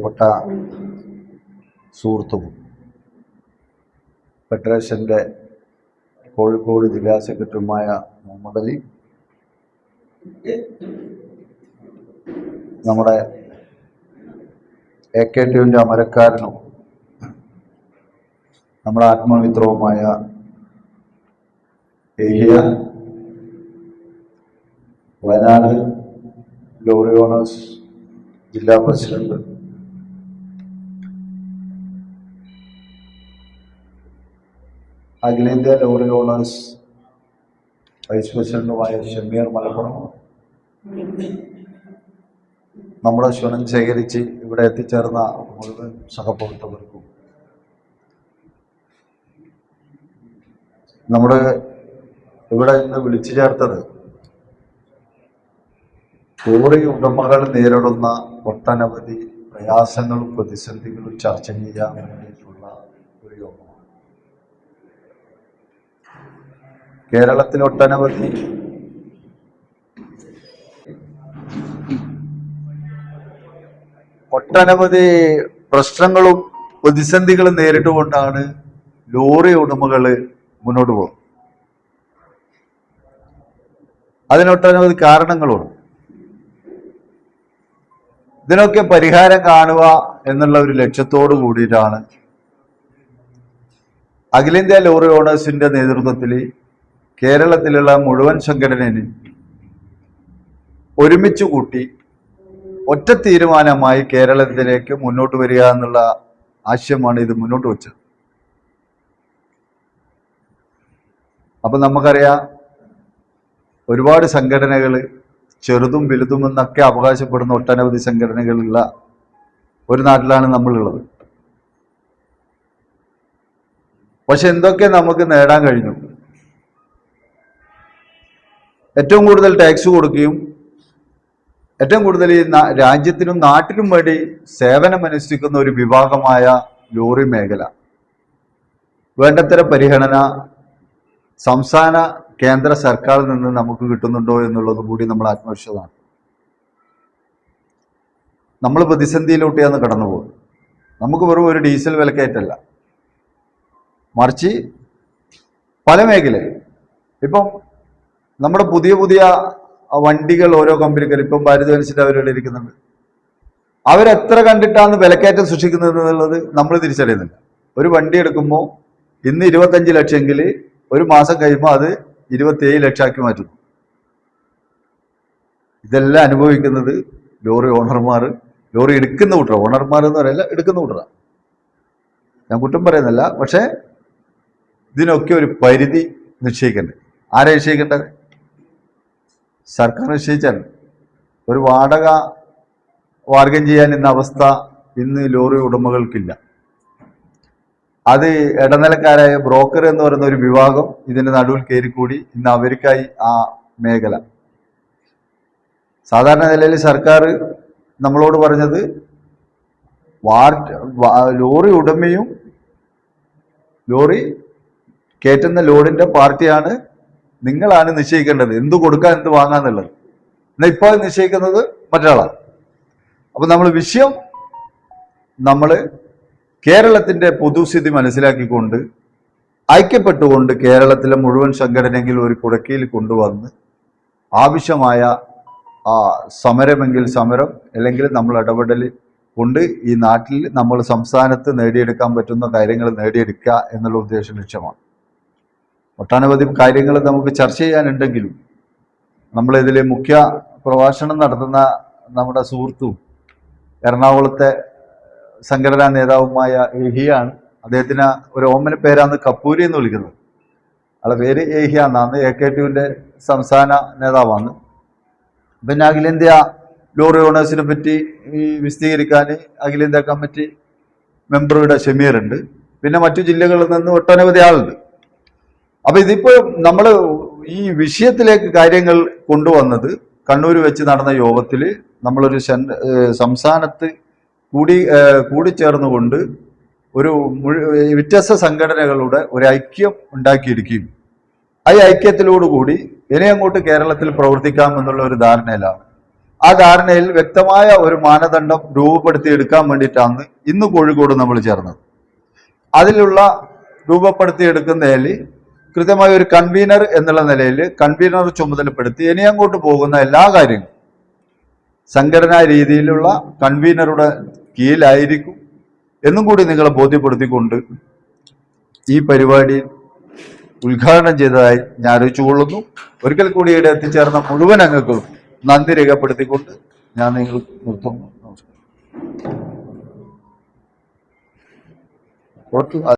പ്രിയപ്പെട്ട സുഹൃത്തും ഫെഡറേഷൻ്റെ കോഴിക്കോട് ജില്ലാ സെക്രട്ടറിയുമായ മുഹമ്മദ് അലി, നമ്മുടെ AKTUവിൻ്റെ അമരക്കാരനും നമ്മുടെ ആത്മമിത്രവുമായ ഏഹിയ, വയനാട് ലോറി ഓണേഴ്സ് ജില്ലാ പ്രസിഡന്റ്, അഖിലേന്ത്യാ ലോറി ഓണേഴ്സ് വൈസ് പ്രസിഡന്റുമായ ഷമീർ മലപ്പുറം, നമ്മുടെ ക്ഷണം ശേഖരിച്ച് ഇവിടെ എത്തിച്ചേർന്ന മുഴുവൻ സഹപ്രവർത്തകർക്കും, നമ്മുടെ ഇവിടെ ഇന്ന് വിളിച്ചു ചേർത്തത് ലോറി ഉടമകൾ നേരിടുന്ന ഒട്ടനവധി പ്രയാസങ്ങളും പ്രതിസന്ധികളും ചർച്ച ചെയ്യാൻ വേണ്ടിയിട്ടുള്ള ഒരു യോഗമാണ്. കേരളത്തിൽ ഒട്ടനവധി പ്രശ്നങ്ങളും പ്രതിസന്ധികളും നേരിട്ടുകൊണ്ടാണ് ലോറി ഉടമകൾ മുന്നോട്ട് പോകുന്നത്. അതിനൊട്ടനവധി കാരണങ്ങളുണ്ട്. ഇതിനൊക്കെ പരിഹാരം കാണുക എന്നുള്ള ഒരു ലക്ഷ്യത്തോടു കൂടിയിട്ടാണ് അഖിലേന്ത്യാ ലോറി ഓണേഴ്സിന്റെ നേതൃത്വത്തിൽ കേരളത്തിലുള്ള മുഴുവൻ സംഘടനയും ഒരുമിച്ച് കൂട്ടി ഒറ്റ തീരുമാനമായി കേരളത്തിലേക്ക് മുന്നോട്ട് വരിക എന്നുള്ള ആശയമാണ് ഇത് മുന്നോട്ട് വെച്ചത്. അപ്പൊ നമുക്കറിയാം, ഒരുപാട് സംഘടനകൾ ചെറുതും വലുതുമെന്നൊക്കെ അവകാശപ്പെടുന്ന ഒട്ടനവധി സംഘടനകളുള്ള ഒരു നാട്ടിലാണ് നമ്മളുള്ളത്. പക്ഷെ എന്തൊക്കെ നമുക്ക് നേടാൻ കഴിഞ്ഞു? ഏറ്റവും കൂടുതൽ ടാക്സ് കൊടുക്കുകയും ഏറ്റവും കൂടുതൽ ഈ രാജ്യത്തിനും നാട്ടിനും വേണ്ടി സേവനമനുഷ്ഠിക്കുന്ന ഒരു വിഭാഗമായ ലോറി മേഖല വേണ്ടത്ര പരിഗണന സംസ്ഥാന കേന്ദ്ര സർക്കാരിൽ നിന്ന് നമുക്ക് കിട്ടുന്നുണ്ടോ എന്നുള്ളത് കൂടി നമ്മൾ ആത്മവിശ്വാസമാണ്. നമ്മൾ പ്രതിസന്ധിയിലൂട്ടിയാണ് കടന്നു പോകുന്നത്. നമുക്ക് വെറും ഒരു ഡീസൽ വിലക്കയറ്റല്ല, മറിച്ച് പല മേഖലയിൽ ഇപ്പം നമ്മുടെ പുതിയ പുതിയ വണ്ടികൾ ഓരോ കമ്പനിക്കാർ ഇപ്പം ഭാരത് ബെൻസിന്റെ അവരുടെ ഇരിക്കുന്നുണ്ട്. അവരെത്ര കണ്ടിട്ടാണ് വിലക്കയറ്റം സൃഷ്ടിക്കുന്നത് എന്നുള്ളത് നമ്മൾ തിരിച്ചറിയുന്നില്ല. ഒരു വണ്ടി എടുക്കുമ്പോൾ ഇന്ന് 25 ലക്ഷമെങ്കിൽ ഒരു മാസം കഴിയുമ്പോൾ അത് 27 ലക്ഷമാക്കി മാറ്റുന്നു. ഇതെല്ലാം അനുഭവിക്കുന്നത് ലോറി ഓണർമാർ, ലോറി എടുക്കുന്ന കൂട്ടർ, ഓണർമാർ എന്ന് പറയല്ല, എടുക്കുന്ന കൂട്ടറാണ്. ഞാൻ കുറ്റം പറയുന്നില്ല. പക്ഷെ ഇതിനൊക്കെ ഒരു പരിധി നിശ്ചയിക്കണ്ടേ? ആരെ നിശ്ചയിക്കേണ്ടത്? സർക്കാർ നിശ്ചയിച്ചാൽ. ഒരു വാടക വാർഗം ചെയ്യാൻ ഇന്ന അവസ്ഥ ഇന്ന് ലോറി ഉടമകൾക്കില്ല. അത് ഇടനിലക്കാരായ ബ്രോക്കർ എന്ന് പറയുന്ന ഒരു വിഭാഗം ഇതിന്റെ നടുവിൽ കയറിക്കൂടി ഇന്ന് അവർക്കായി ആ മേഖല. സാധാരണ നിലയിൽ സർക്കാർ നമ്മളോട് പറഞ്ഞത് ലോറി ഉടമയും ലോറി കയറ്റുന്ന ലോഡിന്റെ പാർട്ടിയാണ്, നിങ്ങളാണ് നിശ്ചയിക്കേണ്ടത് എന്ത് കൊടുക്കാൻ എന്ത് വാങ്ങാന്നുള്ളത്. എന്നാൽ ഇപ്പോൾ നിശ്ചയിക്കുന്നത് മറ്റൊരാളാണ്. അപ്പൊ നമ്മൾ കേരളത്തിന്റെ പൊതുസ്ഥിതി മനസ്സിലാക്കിക്കൊണ്ട് ഐക്യപ്പെട്ടുകൊണ്ട് കേരളത്തിലെ മുഴുവൻ സംഘടനയെങ്കിലും ഒരു കുടക്കീയിൽ കൊണ്ടുവന്ന് ആവശ്യമായ സമരമെങ്കിൽ സമരം, അല്ലെങ്കിൽ നമ്മൾ ഇടപെടൽ കൊണ്ട് ഈ നാട്ടിൽ നമ്മൾ സംസ്ഥാനത്ത് നേടിയെടുക്കാൻ പറ്റുന്ന കാര്യങ്ങൾ നേടിയെടുക്കുക എന്നുള്ള ഉദ്ദേശ ലക്ഷ്യമാണ്. ഒട്ടനവധി കാര്യങ്ങൾ നമുക്ക് ചർച്ച ചെയ്യാനുണ്ടെങ്കിലും നമ്മളിതിൽ മുഖ്യ പ്രഭാഷണം നടത്തുന്ന നമ്മുടെ സുഹൃത്തും എറണാകുളത്തെ സംഘടനാ നേതാവുമായ ഏഹിയാണ്. അദ്ദേഹത്തിന് ഒരു ഓമന പേരാണ് കപ്പൂരി എന്ന് വിളിക്കുന്നത്. അയാളുടെ പേര് ഏഹിയ എന്നാണ്. AKTUവിൻ്റെ സംസ്ഥാന നേതാവാണ്. പിന്നെ അഖിലേന്ത്യാ ലോറി ഓണേഴ്സിനെ പറ്റി വിശദീകരിക്കാൻ അഖിലേന്ത്യാ കമ്മിറ്റി മെമ്പറുടെ ഷമീർ ഉണ്ട്. പിന്നെ മറ്റു ജില്ലകളിൽ നിന്ന് ഒട്ടനവധി ആളുണ്ട്. അപ്പൊ ഇതിപ്പോ നമ്മൾ ഈ വിഷയത്തിലേക്ക് കാര്യങ്ങൾ കൊണ്ടുവന്നത് കണ്ണൂർ വെച്ച് നടന്ന യോഗത്തിൽ നമ്മളൊരു സംസ്ഥാനത്ത് കൂടിച്ചേർന്നുകൊണ്ട് ഒരു വ്യത്യസ്ത സംഘടനകളുടെ ഒരു ഐക്യം ഉണ്ടാക്കിയിരിക്കുകയും ആ ഐക്യത്തിലോടുകൂടി ഇനി അങ്ങോട്ട് കേരളത്തിൽ പ്രവർത്തിക്കാം എന്നുള്ള ഒരു ധാരണയിലാണ്. ആ ധാരണയിൽ വ്യക്തമായ ഒരു മാനദണ്ഡം രൂപപ്പെടുത്തിയെടുക്കാൻ വേണ്ടിയിട്ടാണ് ഇന്ന് കോഴിക്കോട് നമ്മൾ ചേർന്നത്. അതിലുള്ള രൂപപ്പെടുത്തിയെടുക്കുന്നതിൽ കൃത്യമായ ഒരു കൺവീനർ എന്നുള്ള നിലയിൽ കൺവീനർ ചുമതലപ്പെടുത്തി ഇനി അങ്ങോട്ട് പോകുന്ന എല്ലാ കാര്യങ്ങളും സംഘടനാ രീതിയിലുള്ള കൺവീനറുടെ കീഴിലായിരിക്കും എന്നും കൂടി നിങ്ങളെ ബോധ്യപ്പെടുത്തിക്കൊണ്ട് ഈ പരിപാടി ഉദ്ഘാടനം ചെയ്തതായി ഞാൻ അറിയിച്ചുകൊള്ളുന്നു. ഒരിക്കൽ കൂടി ഇവിടെ എത്തിച്ചേർന്ന മുഴുവൻ അംഗങ്ങൾക്കും നന്ദി രേഖപ്പെടുത്തിക്കൊണ്ട് ഞാൻ നിങ്ങൾ നിർത്തുന്നു. നമസ്കാരം.